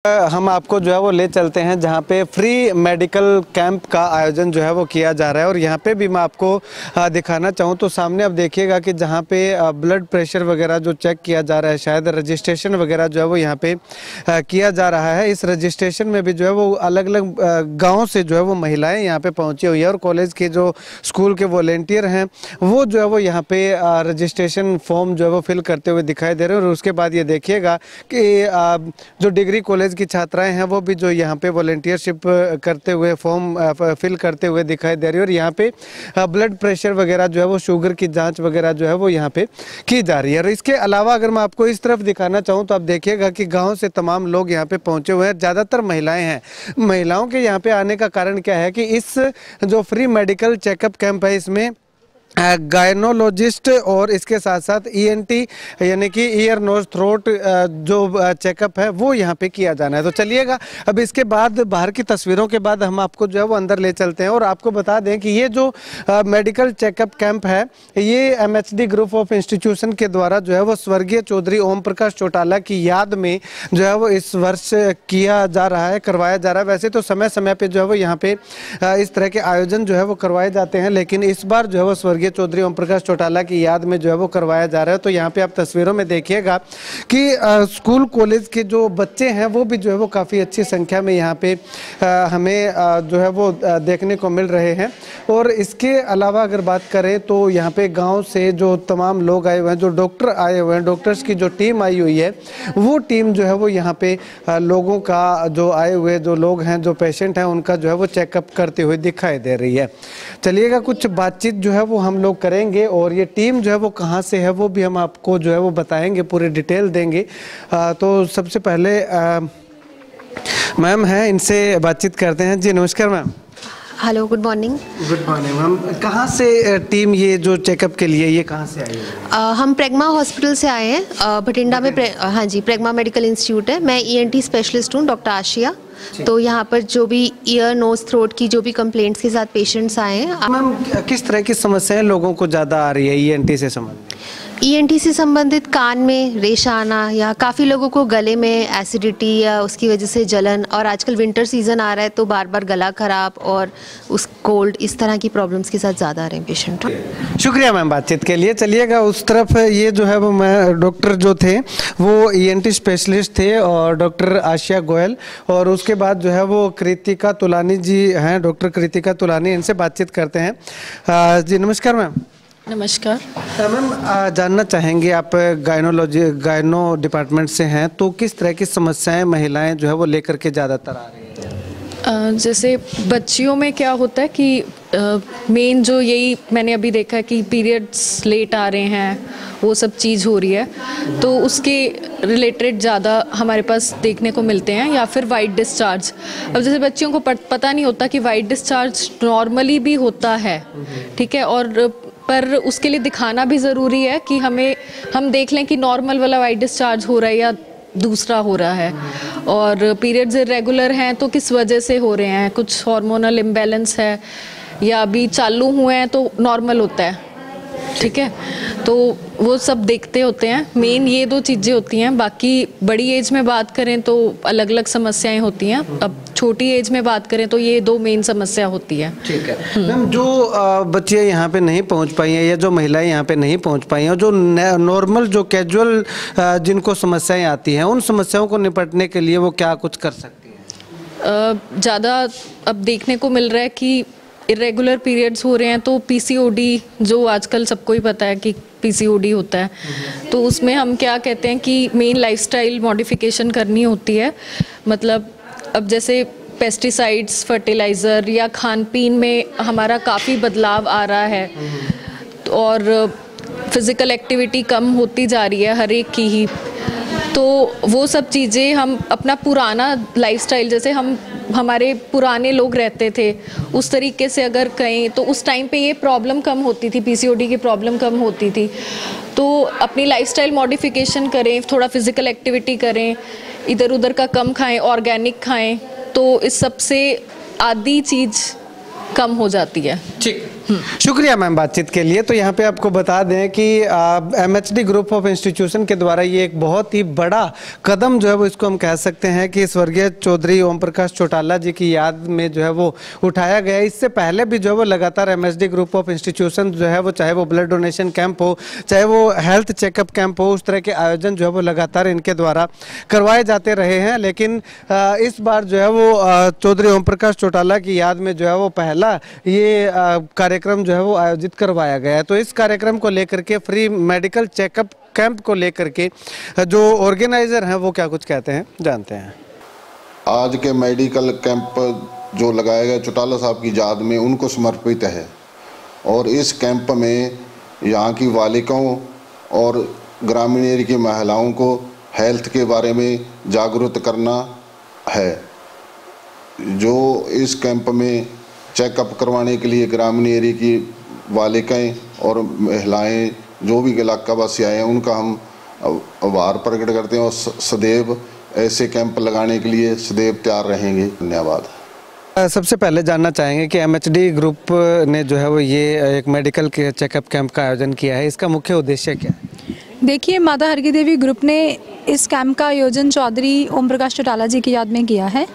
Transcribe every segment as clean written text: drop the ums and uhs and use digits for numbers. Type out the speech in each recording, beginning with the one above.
हम आपको जो है वो ले चलते हैं जहाँ पे फ्री मेडिकल कैंप का आयोजन जो है वो किया जा रहा है। और यहाँ पे भी मैं आपको दिखाना चाहूँ तो सामने आप देखिएगा कि जहाँ पे ब्लड प्रेशर वगैरह जो चेक किया जा रहा है, शायद रजिस्ट्रेशन वगैरह जो है वो यहाँ पे किया जा रहा है। इस रजिस्ट्रेशन में भी जो है वो अलग अलग गाँव से जो है वो महिलाएँ यहाँ पे पहुँची हुई है और कॉलेज के जो स्कूल के वॉलेंटियर हैं वो जो है वो यहाँ पे रजिस्ट्रेशन फॉर्म जो है वो फिल करते हुए दिखाई दे रहे हैं। और उसके बाद ये देखिएगा कि जो डिग्री कॉलेज की छात्राएं हैं वो भी जो यहाँ पे वॉलंटियरशिप करते हुए फॉर्म फिल करते हुए दिखाई दे रही है। और यहाँ पे ब्लड प्रेशर वगैरह जो है वो शुगर की जांच वगैरह जो है वो यहाँ पे की जा रही है। और इसके अलावा अगर मैं आपको इस तरफ दिखाना चाहूँ तो आप देखिएगा कि गांव से तमाम लोग यहाँ पे पहुंचे हुए हैं, ज़्यादातर महिलाएं हैं। महिलाओं के यहाँ पे आने का कारण क्या है कि इस जो फ्री मेडिकल चेकअप कैंप है इसमें गायनोलॉजिस्ट और इसके साथ साथ ENT यानी कि ईयर नोज थ्रोट जो चेकअप है वो यहाँ पे किया जाना है। तो चलिएगा अब इसके बाद बाहर की तस्वीरों के बाद हम आपको जो है वो अंदर ले चलते हैं और आपको बता दें कि ये जो मेडिकल चेकअप कैंप है ये MHD ग्रुप ऑफ इंस्टीट्यूशन के द्वारा जो है वो स्वर्गीय चौधरी ओम प्रकाश चौटाला की याद में जो है वो इस वर्ष किया जा रहा है, करवाया जा रहा है। वैसे तो समय समय पर जो है वो यहाँ पे इस तरह के आयोजन जो है वो करवाए जाते हैं, लेकिन इस बार जो है वो स्वर्गीय चौधरी ओम प्रकाश चौटाला की याद में जो है वो करवाया जा रहा है। तो यहाँ पे आप तस्वीरों में देखिएगा कि स्कूल कॉलेज के जो बच्चे हैं वो भी जो है वो काफ़ी अच्छी संख्या में यहाँ पे हमें जो है वो देखने को मिल रहे हैं। और इसके अलावा अगर बात करें तो यहाँ पे गांव से जो तमाम लोग आए हुए हैं, जो डॉक्टर आए हुए हैं, डॉक्टर्स की जो टीम आई हुई है वो टीम जो है वो यहाँ पे लोगों का जो आए हुए जो लोग हैं, जो पेशेंट हैं, उनका जो है वो चेकअप करते हुए दिखाई दे रही है। चलिएगा कुछ बातचीत जो है वो हम लोग करेंगे और ये टीम जो है वो कहाँ से है वो भी हम आपको जो है वो बताएंगे, पूरी डिटेल देंगे। तो सबसे पहले मैम हैं, इनसे बातचीत करते हैं। जी नमस्कार ma'am. Hello, good morning. Good morning ma'am. कहाँ से टीम ये जो चेकअप के लिए ये कहाँ से आई है? हम प्रेगमा हॉस्पिटल से आए हैं, भटिंडा में। हाँ जी, प्रेगमा मेडिकल इंस्टीट्यूट है। मैं ENT स्पेशलिस्ट हूँ, डॉक्टर आशिया। तो यहाँ पर जो भी ईयर नोज थ्रोट की जो भी कंप्लेंट्स के साथ पेशेंट्स आए हैं। मैम किस तरह की समस्याएं लोगों को ज़्यादा आ रही है ENT से संबंधित? ENT से संबंधित कान में रेशा आना या काफ़ी लोगों को गले में एसिडिटी या उसकी वजह से जलन, और आजकल विंटर सीजन आ रहा है तो बार बार गला खराब और उस कोल्ड, इस तरह की प्रॉब्लम्स के साथ ज़्यादा आ रहे हैं पेशेंट। शुक्रिया मैम बातचीत के लिए। चलिएगा उस तरफ ये जो है वो मैं डॉक्टर जो थे वो ENT स्पेशलिस्ट थे और डॉक्टर आशिया गोयल, और उसके बाद जो है वो कृतिका तुलानी जी हैं, डॉक्टर कृतिका तुलानी, इनसे बातचीत करते हैं। जी नमस्कार मैम। नमस्कार मैम, जानना चाहेंगे आप गायनो डिपार्टमेंट से हैं तो किस तरह की समस्याएं महिलाएं जो है वो लेकर के ज़्यादातर आ रही हैं? जैसे बच्चियों में क्या होता है कि मेन जो यही मैंने अभी देखा है कि पीरियड्स लेट आ रहे हैं, वो सब चीज़ हो रही है, तो उसके रिलेटेड ज़्यादा हमारे पास देखने को मिलते हैं। या फिर वाइट डिस्चार्ज। अब जैसे बच्चियों को पता नहीं होता कि वाइट डिस्चार्ज नॉर्मली भी होता है, ठीक है, और पर उसके लिए दिखाना भी ज़रूरी है कि हम देख लें कि नॉर्मल वाला वाइट डिस्चार्ज हो रहा है या दूसरा हो रहा है। और पीरियड्स इरेगुलर हैं तो किस वजह से हो रहे हैं, कुछ हार्मोनल इम्बैलेंस है या अभी चालू हुए हैं तो नॉर्मल होता है, ठीक है, तो वो सब देखते होते हैं। मेन ये दो चीज़ें होती हैं। बाकी बड़ी एज में बात करें तो अलग अलग समस्याएं होती हैं। अब छोटी एज में बात करें तो ये दो मेन समस्या होती है। ठीक है मैम। जो बच्चियाँ यहाँ पे नहीं पहुँच पाई हैं या जो महिलाएं यहाँ पे नहीं पहुँच पाई हैं, जो नॉर्मल जो कैजुअल जिनको समस्याएं आती हैं, उन समस्याओं को निपटने के लिए वो क्या कुछ कर सकती हैं? ज़्यादा अब देखने को मिल रहा है कि इरेगुलर पीरियड्स हो रहे हैं तो PCOD, जो आजकल सबको ही पता है कि PCOD होता है, तो उसमें हम क्या कहते हैं कि मेन लाइफस्टाइल मॉडिफिकेशन करनी होती है। मतलब अब जैसे पेस्टिसाइड्स, फर्टिलाइज़र या खान पीन में हमारा काफ़ी बदलाव आ रहा है और फिज़िकल एक्टिविटी कम होती जा रही है हर एक की ही। तो वो सब चीज़ें हम अपना पुराना लाइफस्टाइल, जैसे हमारे पुराने लोग रहते थे उस तरीके से अगर कहें तो उस टाइम पे ये प्रॉब्लम कम होती थी, PCOD की प्रॉब्लम कम होती थी। तो अपनी लाइफस्टाइल मॉडिफिकेशन करें, थोड़ा फिज़िकल एक्टिविटी करें, इधर उधर का कम खाएं, ऑर्गेनिक खाएं, तो इस सब से आधी चीज़ कम हो जाती है। ठीक। शुक्रिया मैम बातचीत के लिए। तो यहाँ पे आपको बता दें कि MHD ग्रुप ऑफ इंस्टीट्यूशन के द्वारा ये एक बहुत ही बड़ा कदम जो है वो इसको हम कह सकते हैं कि स्वर्गीय चौधरी ओम प्रकाश चौटाला जी की याद में जो है वो उठाया गया है। इससे पहले भी जो है वो लगातार MHD ग्रुप ऑफ इंस्टीट्यूशन जो है वो चाहे वो ब्लड डोनेशन कैंप हो, चाहे वो हेल्थ चेकअप कैंप हो, उस तरह के आयोजन जो है वो लगातार इनके द्वारा करवाए जाते रहे हैं। लेकिन इस बार जो है वो चौधरी ओम प्रकाश चौटाला की याद में जो है वो पहला ये कार्यक्रम जो है वो आयोजित करवाया गया है। तो इस कार्यक्रम को लेकर के फ्री मेडिकल चेकअप कैंप को लेकर के जो ऑर्गेनाइजर हैं वो क्या कुछ कहते हैं, जानते हैं। आज के मेडिकल कैंप जो लगाया गया चौटाला साहब की याद में उनको समर्पित है और इस कैंप में यहाँ की बालिकाओं और ग्रामीण एरिया की महिलाओं को हेल्थ के बारे में जागरूक करना है। जो इस कैंप में चेकअप करवाने के लिए ग्रामीण एरिया की बालिकाएं और महिलाएं जो भी इलाका वासी आए हैं उनका हम आभार प्रकट करते हैं और सदैव ऐसे कैंप लगाने के लिए सदैव तैयार रहेंगे। धन्यवाद। सबसे पहले जानना चाहेंगे कि MHD ग्रुप ने जो है वो ये एक मेडिकल के चेकअप कैंप का आयोजन किया है, इसका मुख्य उद्देश्य क्या है? देखिए, माता हर की देवी ग्रुप ने इस कैंप का आयोजन चौधरी ओम प्रकाश चौटाला जी की याद में किया है।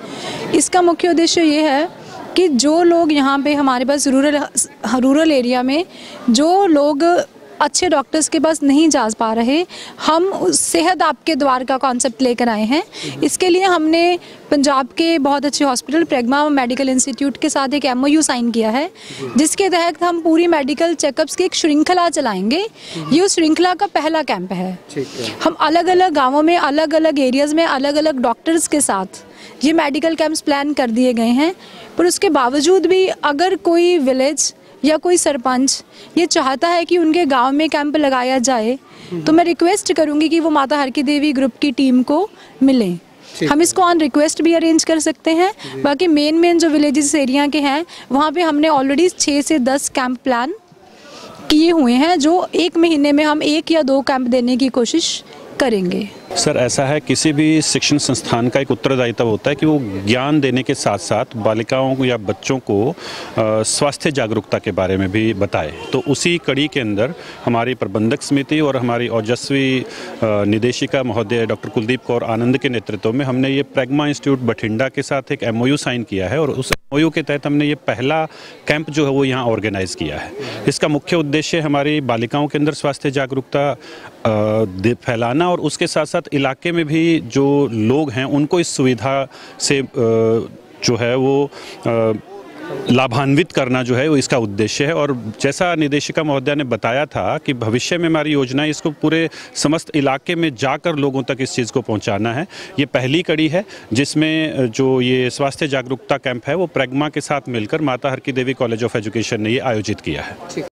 इसका मुख्य उद्देश्य ये है कि जो लोग यहाँ पे हमारे पास रूरल एरिया में जो लोग अच्छे डॉक्टर्स के पास नहीं जा पा रहे, हम सेहत आपके द्वार का कॉन्सेप्ट लेकर आए हैं। इसके लिए हमने पंजाब के बहुत अच्छे हॉस्पिटल प्रेग्मा मेडिकल इंस्टीट्यूट के साथ एक MOU साइन किया है, जिसके तहत हम पूरी मेडिकल चेकअप्स की एक श्रृंखला चलाएंगे। ये उस श्रृंखला का पहला कैंप है। हम अलग अलग गाँवों में, अलग अलग एरियाज में, अलग अलग डॉक्टर्स के साथ ये मेडिकल कैंप्स प्लान कर दिए गए हैं। पर उसके बावजूद भी अगर कोई विलेज या कोई सरपंच ये चाहता है कि उनके गांव में कैंप लगाया जाए, तो मैं रिक्वेस्ट करूंगी कि वो माता हर की देवी ग्रुप की टीम को मिलें। हम इसको ऑन रिक्वेस्ट भी अरेंज कर सकते हैं। बाकी मेन जो विलेजेस एरिया के हैं वहाँ पे हमने ऑलरेडी 6 से 10 कैंप प्लान किए हुए हैं, जो 1 महीने में हम 1 या 2 कैंप देने की कोशिश करेंगे। सर, ऐसा है किसी भी शिक्षण संस्थान का एक उत्तरदायित्व होता है कि वो ज्ञान देने के साथ साथ बालिकाओं को या बच्चों को स्वास्थ्य जागरूकता के बारे में भी बताए। तो उसी कड़ी के अंदर हमारी प्रबंधक समिति और हमारी ओजस्वी निदेशिका महोदय डॉक्टर कुलदीप कौर आनंद के नेतृत्व में हमने ये प्रेग्मा इंस्टीट्यूट बठिंडा के साथ एक MOU साइन किया है और उस MOU के तहत हमने ये पहला कैंप जो है वो यहाँ ऑर्गेनाइज किया है। इसका मुख्य उद्देश्य हमारी बालिकाओं के अंदर स्वास्थ्य जागरूकता फैलाना और उसके साथ साथ इलाके में भी जो लोग हैं उनको इस सुविधा से जो है वो लाभान्वित करना जो है वो इसका उद्देश्य है। और जैसा निदेशिका महोदया ने बताया था कि भविष्य में हमारी योजना है इसको पूरे समस्त इलाके में जाकर लोगों तक इस चीज़ को पहुंचाना है। ये पहली कड़ी है जिसमें जो ये स्वास्थ्य जागरूकता कैंप है वो प्रेग्मा के साथ मिलकर माता हर की देवी कॉलेज ऑफ एजुकेशन ने ये आयोजित किया है।